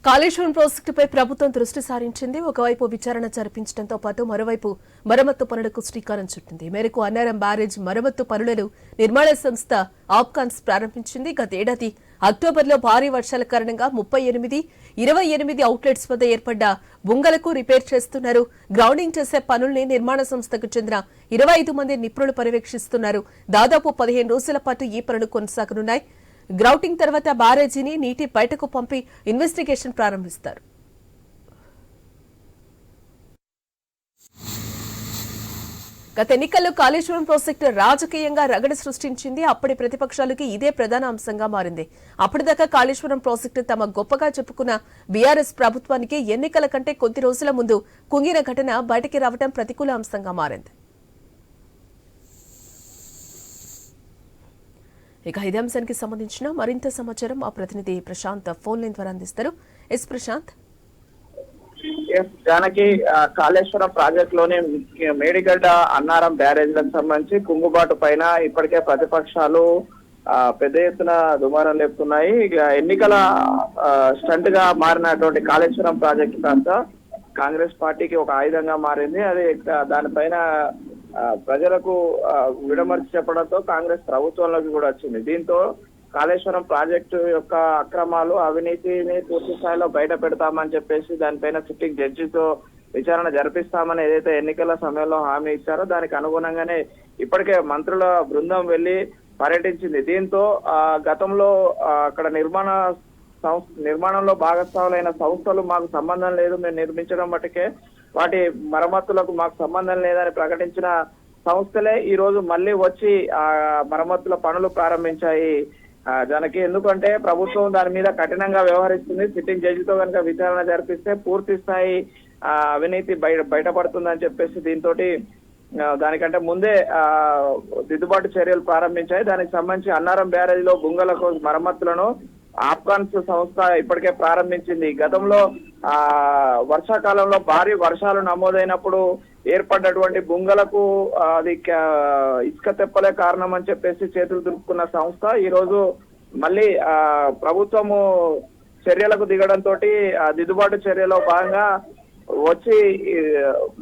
కాళేశ్వరం ప్రాజెక్టుపై ప్రభుత్వం దృష్టి సారించింది. ఒకవైపు విచారణ జరిపించడంతో పాటు మరోవైపు మరమ్మత్తు పనులకు శ్రీకారం చుట్టింది. ఈ మేరకు అన్నారం బ్యారేజ్ మరమ్మత్తు పనులను నిర్మాణ సంస్థ ఆప్కాన్స్ ప్రారంభించింది. గతేడాది అక్టోబర్లో భారీ వర్షాల కారణంగా 28 అవుట్లెట్స్ వద్ద ఏర్పడ్డ బుంగలకు రిపేర్ చేస్తున్నారు. గ్రౌండింగ్ చేసే పనుల్ని నిర్మాణ సంస్థకు చెందిన 25 మంది నిపుణులు పర్యవేక్షిస్తున్నారు. దాదాపు 15 రోజుల పాటు ఈ పనులు కొనసాగనున్నాయి. గ్రౌటింగ్ తర్వాత బ్యారేజీని నీటి బయటకు పంపి ఇన్వెస్టిగేషన్ ప్రారంభిస్తారు. గత ఎన్నికల్లో కాళేశ్వరం ప్రాజెక్టు రాజకీయంగా రగడ సృష్టించింది. అప్పటి ప్రతిపక్షాలకి ఇదే ప్రధాన అంశంగా మారింది. అప్పటిదాకా కాళేశ్వరం ప్రాజెక్టు తమ గొప్పగా చెప్పుకున్న బీఆర్ఎస్ ప్రభుత్వానికి ఎన్నికల కంటే కొద్ది రోజుల ముందు కుంగిన ఘటన బయటికి రావడం ప్రతికూల అంశంగా మారింది. ఇక ఇదే అంశానికి సంబంధించిన మరింత సమాచారం మా ప్రతినిధి ప్రశాంత్ ఫోన్ లైన్ ద్వారా అందిస్తారు. ఎస్ ప్రశాంత్. జానకి, కాళేశ్వరం ప్రాజెక్ట్ లోని మేడిగడ్డ అన్నారం బ్యారేజ్లకు సంబంధించి కుంగుబాటు పైన ఇప్పటికే ప్రతిపక్షాలు పెద్ద ఎత్తున దుమారం లేపుతున్నాయి. ఇక ఎన్నికల స్టంట్ గా మారినటువంటి కాళేశ్వరం ప్రాజెక్టు కాస్త కాంగ్రెస్ పార్టీకి ఒక ఆయుధంగా మారింది. అది దానిపైన ప్రజలకు విడమర్చి చెప్పడంతో కాంగ్రెస్ ప్రభుత్వంలోకి కూడా వచ్చింది. దీంతో కాళేశ్వరం ప్రాజెక్టు యొక్క అక్రమాలు, అవినీతిని పూర్తి స్థాయిలో బయట పెడతామని చెప్పేసి దానిపైన సిట్టింగ్ జడ్జితో విచారణ జరిపిస్తామని ఏదైతే ఎన్నికల సమయంలో హామీ ఇచ్చారో దానికి అనుగుణంగానే ఇప్పటికే మంత్రుల బృందం వెళ్లి పర్యటించింది. దీంతో గతంలో అక్కడ నిర్మాణంలో భాగస్వాములైన సంస్థలు మాకు సంబంధం లేదు, మేము నిర్మించడం మటుకే వాటి మరమ్మతులకు మాకు సంబంధం లేదని ప్రకటించిన సంస్థలే ఈ రోజు మళ్ళీ వచ్చి ఆ మరమ్మతుల పనులు ప్రారంభించాయి. దానికి ఎందుకంటే ప్రభుత్వం దాని మీద కఠినంగా వ్యవహరిస్తుంది. సిట్టింగ్ జడ్జితో కనుక విచారణ జరిపిస్తే పూర్తి స్థాయి అవినీతి బయటపడుతుందని చెప్పేసి దీంతో దానికంటే ముందే దిద్దుబాటు చర్యలు ప్రారంభించాయి. దానికి సంబంధించి అన్నారం బ్యారేజ్ లో బుంగలకు మరమ్మతులను ఆప్కాన్స్ సంస్థ ఇప్పటికే ప్రారంభించింది. గతంలో వర్షాకాలంలో భారీ వర్షాలు నమోదైనప్పుడు ఏర్పడ్డటువంటి బుంగలకు అది ఇసుక తెప్పలే కారణం అని చెప్పేసి చేతులు దులుపుకున్న సంస్థ ఈ రోజు మళ్ళీ ప్రభుత్వము చర్యలకు దిగడంతో దిద్దుబాటు చర్యలో భాగంగా వచ్చి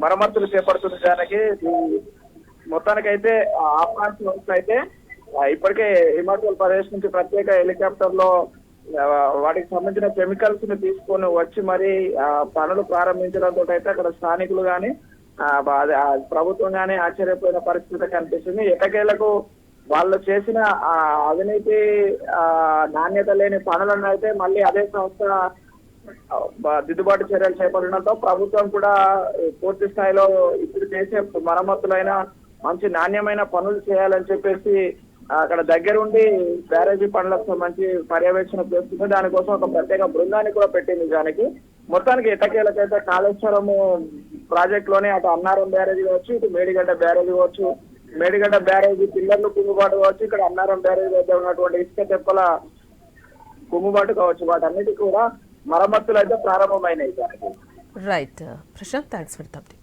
మరమ్మతులు చేపడుతున్న దానికి మొత్తానికైతే ఆప్కాన్స్ సంస్థ అయితే ఇప్పటికే హిమాచల్ ప్రదేశ్ నుంచి ప్రత్యేక హెలికాప్టర్ లో వాటికి సంబంధించిన కెమికల్స్ ని తీసుకొని వచ్చి మరి పనులు ప్రారంభించడంతో అయితే అక్కడ స్థానికులు గాని ప్రభుత్వం గాని ఆశ్చర్యపోయిన పరిస్థితి కనిపిస్తుంది. ఎటకేలకు వాళ్ళు చేసిన అవినీతి నాణ్యత లేని పనులను అయితే మళ్ళీ అదే సంస్థ దిద్దుబాటు చర్యలు చేపట్టడంతో ప్రభుత్వం కూడా పూర్తి స్థాయిలో ఇప్పుడు చేసే మరమ్మతులైన మంచి నాణ్యమైన పనులు చేయాలని చెప్పేసి అక్కడ దగ్గరుండి బ్యారేజీ పనులకు సంబంధించి పర్యవేక్షణ చేస్తుంది. దానికోసం ఒక ప్రత్యేక బృందాన్ని కూడా పెట్టింది. దానికి మొత్తానికి ఎట్టకేలకైతే కాళేశ్వరం ప్రాజెక్ట్ లోనే అటు అన్నారం బ్యారేజీ కావచ్చు, ఇటు మేడిగడ్డ బ్యారేజీ కావచ్చు, మేడిగడ్డ బ్యారేజీ పిల్లర్లు కుంగుబాటు కావచ్చు, ఇక్కడ అన్నారం బ్యారేజీ వద్ద ఉన్నటువంటి ఇసుక తెప్పల కుంగుబాటు కావచ్చు, వాటన్నిటి కూడా మరమ్మతులు అయితే ప్రారంభమైనాయి. Right Prashant, thanks for the update.